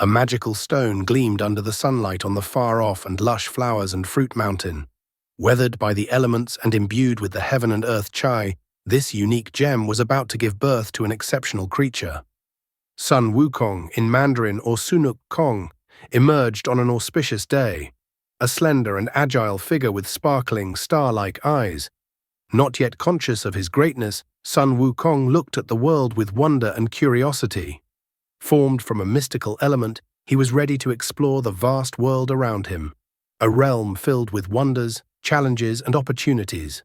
A magical stone gleamed under the sunlight on the far-off and lush flowers and fruit mountain. Weathered by the elements and imbued with the heaven and earth chai, this unique gem was about to give birth to an exceptional creature. Sun Wu Qng, in Mandarin, or Sun Wu Qng, emerged on an auspicious day, a slender and agile figure with sparkling, star-like eyes. Not yet conscious of his greatness, Sun Wu Qng looked at the world with wonder and curiosity. Formed from a mystical element, he was ready to explore the vast world around him, a realm filled with wonders, challenges, and opportunities.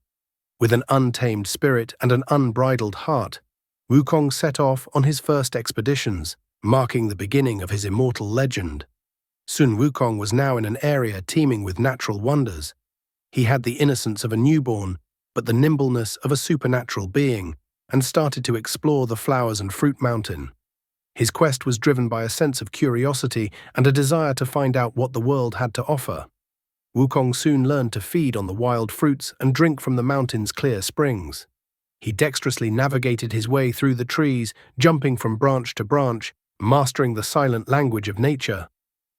With an untamed spirit and an unbridled heart, Wukong set off on his first expeditions, marking the beginning of his immortal legend. Sun Wukong was now in an area teeming with natural wonders. He had the innocence of a newborn, but the nimbleness of a supernatural being, and started to explore the flowers and fruit mountain. His quest was driven by a sense of curiosity and a desire to find out what the world had to offer. Wukong soon learned to feed on the wild fruits and drink from the mountain's clear springs. He dexterously navigated his way through the trees, jumping from branch to branch, mastering the silent language of nature.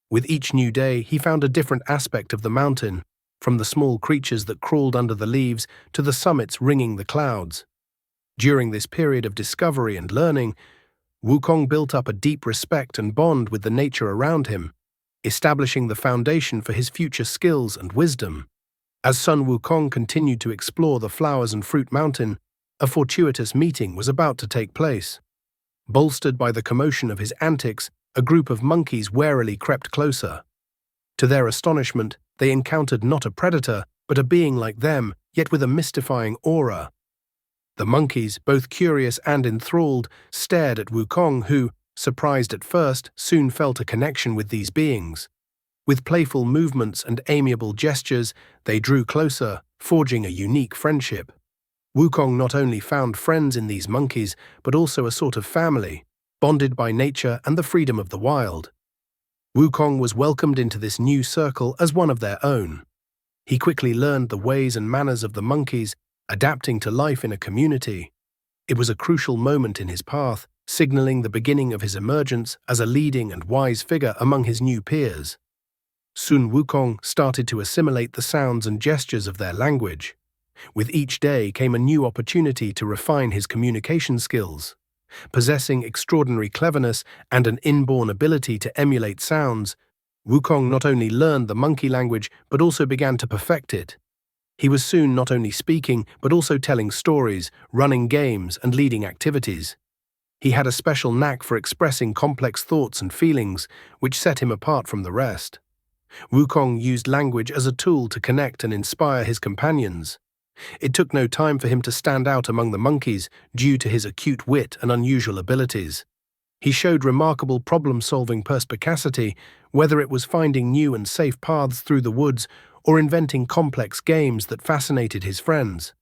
With each new day, he found a different aspect of the mountain, from the small creatures that crawled under the leaves to the summits ringing the clouds. During this period of discovery and learning, Wukong built up a deep respect and bond with the nature around him, establishing the foundation for his future skills and wisdom. As Sun Wukong continued to explore the flowers and fruit mountain, a fortuitous meeting was about to take place. Bolstered by the commotion of his antics, a group of monkeys warily crept closer. To their astonishment, they encountered not a predator, but a being like them, yet with a mystifying aura. The monkeys, both curious and enthralled, stared at Wukong, who, surprised at first, soon felt a connection with these beings. With playful movements and amiable gestures, they drew closer, forging a unique friendship. Wukong not only found friends in these monkeys, but also a sort of family, bonded by nature and the freedom of the wild. Wukong was welcomed into this new circle as one of their own. He quickly learned the ways and manners of the monkeys, adapting to life in a community. It was a crucial moment in his path, signaling the beginning of his emergence as a leading and wise figure among his new peers. Sun Wukong started to assimilate the sounds and gestures of their language. With each day came a new opportunity to refine his communication skills. Possessing extraordinary cleverness and an inborn ability to emulate sounds, Wukong not only learned the monkey language but also began to perfect it. He was soon not only speaking but also telling stories, running games, and leading activities. He had a special knack for expressing complex thoughts and feelings, which set him apart from the rest. Wukong used language as a tool to connect and inspire his companions. It took no time for him to stand out among the monkeys due to his acute wit and unusual abilities. He showed remarkable problem-solving perspicacity, whether it was finding new and safe paths through the woods or inventing complex games that fascinated his friends.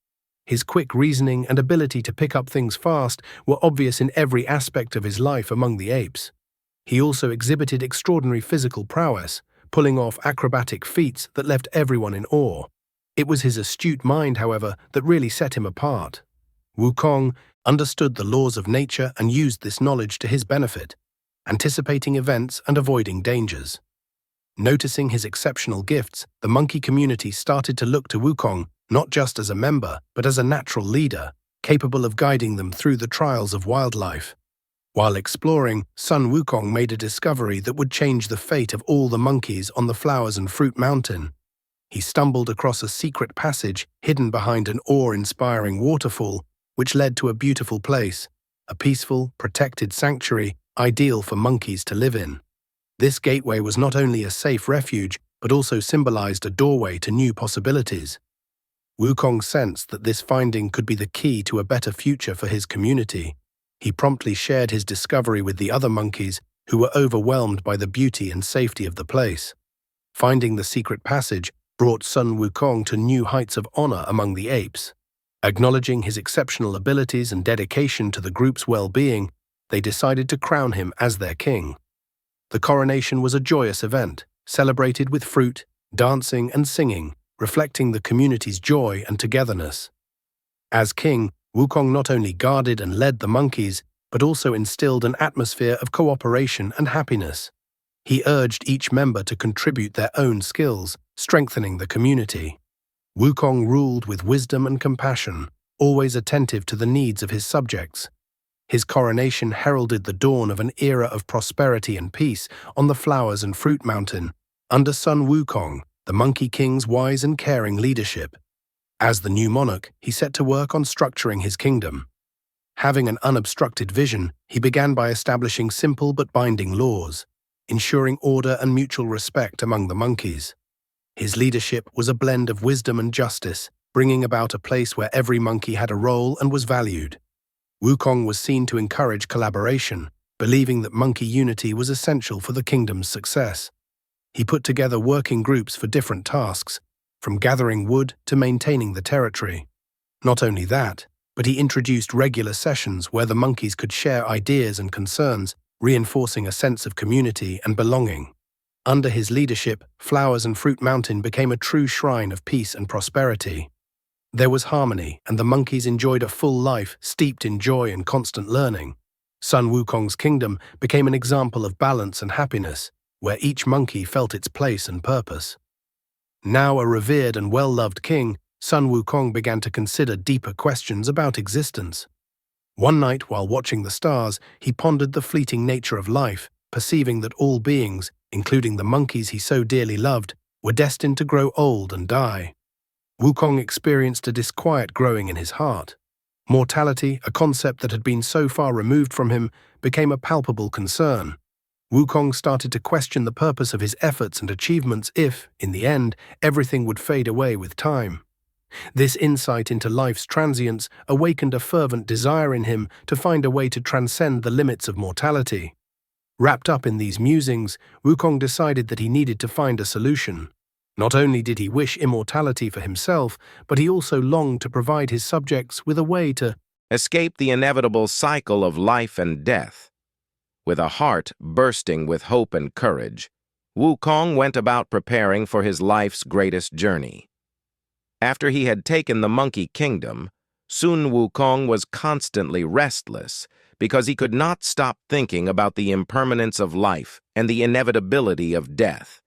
His quick reasoning and ability to pick up things fast were obvious in every aspect of his life among the apes. He also exhibited extraordinary physical prowess, pulling off acrobatic feats that left everyone in awe. It was his astute mind, however, that really set him apart. Wukong understood the laws of nature and used this knowledge to his benefit, anticipating events and avoiding dangers. Noticing his exceptional gifts, the monkey community started to look to Wukong not just as a member, but as a natural leader, capable of guiding them through the trials of wildlife. While exploring, Sun Wukong made a discovery that would change the fate of all the monkeys on the Flowers and Fruit Mountain. He stumbled across a secret passage hidden behind an awe-inspiring waterfall, which led to a beautiful place, a peaceful, protected sanctuary ideal for monkeys to live in. This gateway was not only a safe refuge, but also symbolized a doorway to new possibilities. Wukong sensed that this finding could be the key to a better future for his community. He promptly shared his discovery with the other monkeys, who were overwhelmed by the beauty and safety of the place. Finding the secret passage brought Sun Wukong to new heights of honor among the apes. Acknowledging his exceptional abilities and dedication to the group's well-being, they decided to crown him as their king. The coronation was a joyous event, celebrated with fruit, dancing, and singing, reflecting the community's joy and togetherness. As king, Wukong not only guarded and led the monkeys, but also instilled an atmosphere of cooperation and happiness. He urged each member to contribute their own skills, strengthening the community. Wukong ruled with wisdom and compassion, always attentive to the needs of his subjects. His coronation heralded the dawn of an era of prosperity and peace on the Flowers and Fruit Mountain, under Sun Wu Qng, the Monkey King's wise and caring leadership. As the new monarch, he set to work on structuring his kingdom. Having an unobstructed vision, he began by establishing simple but binding laws, ensuring order and mutual respect among the monkeys. His leadership was a blend of wisdom and justice, bringing about a place where every monkey had a role and was valued. Wukong was seen to encourage collaboration, believing that monkey unity was essential for the kingdom's success. He put together working groups for different tasks, from gathering wood to maintaining the territory. Not only that, but he introduced regular sessions where the monkeys could share ideas and concerns, reinforcing a sense of community and belonging. Under his leadership, Flowers and Fruit Mountain became a true shrine of peace and prosperity. There was harmony, and the monkeys enjoyed a full life steeped in joy and constant learning. Sun Wukong's kingdom became an example of balance and happiness, where each monkey felt its place and purpose. Now a revered and well-loved king, Sun Wukong began to consider deeper questions about existence. One night, while watching the stars, he pondered the fleeting nature of life, perceiving that all beings, including the monkeys he so dearly loved, were destined to grow old and die. Wukong experienced a disquiet growing in his heart. Mortality, a concept that had been so far removed from him, became a palpable concern. Wukong started to question the purpose of his efforts and achievements if, in the end, everything would fade away with time. This insight into life's transience awakened a fervent desire in him to find a way to transcend the limits of mortality. Wrapped up in these musings, Wukong decided that he needed to find a solution. Not only did he wish immortality for himself, but he also longed to provide his subjects with a way to escape the inevitable cycle of life and death. With a heart bursting with hope and courage, Wukong went about preparing for his life's greatest journey. After he had taken the Monkey Kingdom, Sun Wu Qng was constantly restless because he could not stop thinking about the impermanence of life and the inevitability of death.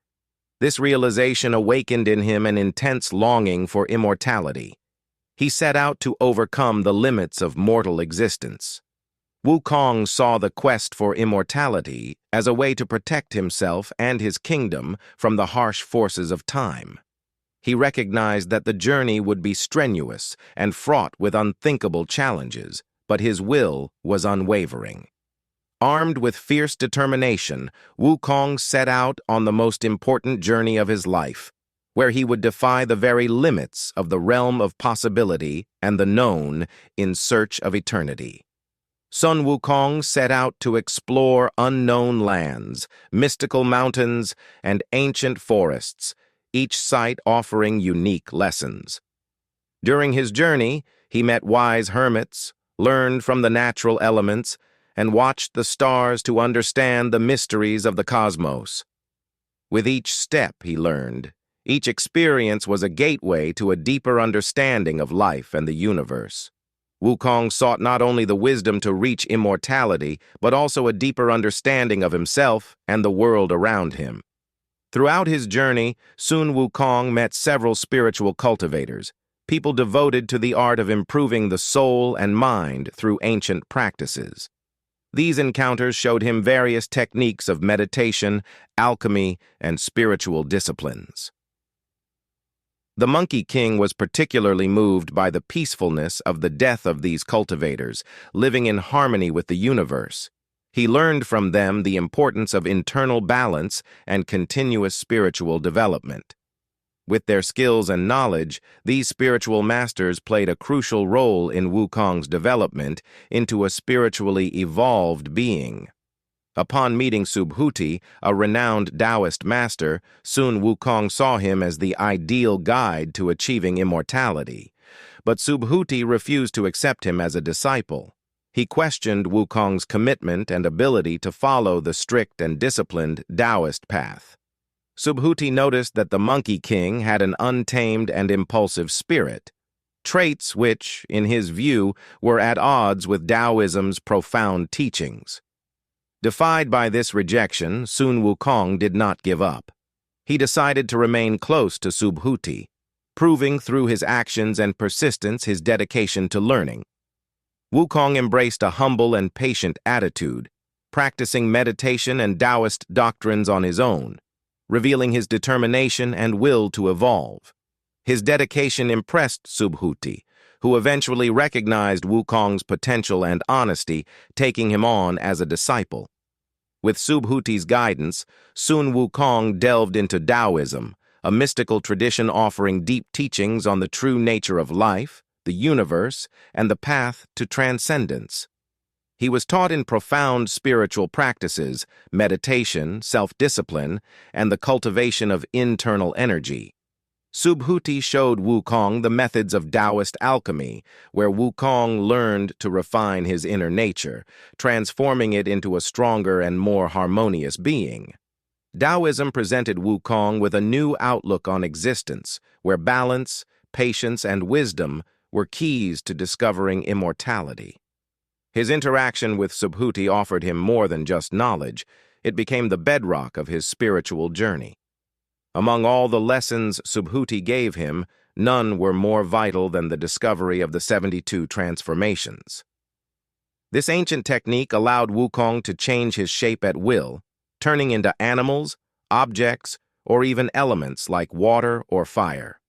This realization awakened in him an intense longing for immortality. He set out to overcome the limits of mortal existence. Wukong saw the quest for immortality as a way to protect himself and his kingdom from the harsh forces of time. He recognized that the journey would be strenuous and fraught with unthinkable challenges, but his will was unwavering. Armed with fierce determination, Wukong set out on the most important journey of his life, where he would defy the very limits of the realm of possibility and the known in search of eternity. Sun Wukong set out to explore unknown lands, mystical mountains, and ancient forests, each site offering unique lessons. During his journey, he met wise hermits, learned from the natural elements, and watched the stars to understand the mysteries of the cosmos. With each step, he learned, each experience was a gateway to a deeper understanding of life and the universe. Wukong sought not only the wisdom to reach immortality, but also a deeper understanding of himself and the world around him. Throughout his journey, Sun Wukong met several spiritual cultivators, people devoted to the art of improving the soul and mind through ancient practices. These encounters showed him various techniques of meditation, alchemy, and spiritual disciplines. The Monkey King was particularly moved by the peacefulness of the death of these cultivators, living in harmony with the universe. He learned from them the importance of internal balance and continuous spiritual development. With their skills and knowledge, these spiritual masters played a crucial role in Wukong's development into a spiritually evolved being. Upon meeting Subhuti, a renowned Taoist master, Sun Wukong saw him as the ideal guide to achieving immortality. But Subhuti refused to accept him as a disciple. He questioned Wukong's commitment and ability to follow the strict and disciplined Taoist path. Subhuti noticed that the Monkey King had an untamed and impulsive spirit, traits which, in his view, were at odds with Taoism's profound teachings. Defied by this rejection, Sun Wu Qng did not give up. He decided to remain close to Subhuti, proving through his actions and persistence his dedication to learning. Wukong embraced a humble and patient attitude, practicing meditation and Taoist doctrines on his own, revealing his determination and will to evolve. His dedication impressed Subhuti, who eventually recognized Wukong's potential and honesty, taking him on as a disciple. With Subhuti's guidance, Sun Wu Qng delved into Taoism, a mystical tradition offering deep teachings on the true nature of life, the universe, and the path to transcendence. He was taught in profound spiritual practices, meditation, self-discipline, and the cultivation of internal energy. Subhuti showed Wukong the methods of Taoist alchemy, where Wukong learned to refine his inner nature, transforming it into a stronger and more harmonious being. Taoism presented Wukong with a new outlook on existence, where balance, patience, and wisdom were keys to discovering immortality. His interaction with Subhuti offered him more than just knowledge. It became the bedrock of his spiritual journey. Among all the lessons Subhuti gave him, none were more vital than the discovery of the 72 transformations. This ancient technique allowed Wukong to change his shape at will, turning into animals, objects, or even elements like water or fire.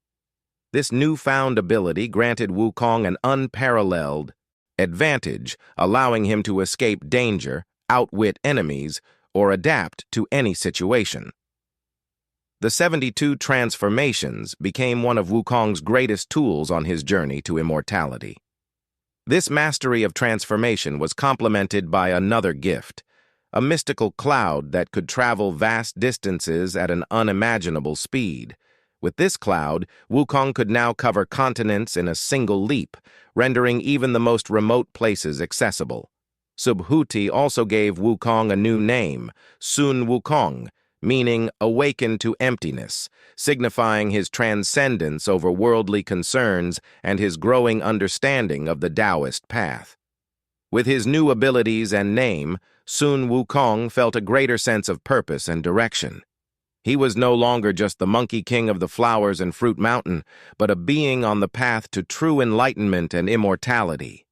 This newfound ability granted Wukong an unparalleled advantage, allowing him to escape danger, outwit enemies, or adapt to any situation. The 72 transformations became one of Wukong's greatest tools on his journey to immortality. This mastery of transformation was complemented by another gift, a mystical cloud that could travel vast distances at an unimaginable speed. With this cloud, Wukong could now cover continents in a single leap, rendering even the most remote places accessible. Subhuti also gave Wukong a new name, Sun Wu Qng, meaning awakened to emptiness, signifying his transcendence over worldly concerns and his growing understanding of the Taoist path. With his new abilities and name, Sun Wu Qng felt a greater sense of purpose and direction. He was no longer just the Monkey King of the Flowers and Fruit Mountain, but a being on the path to true enlightenment and immortality.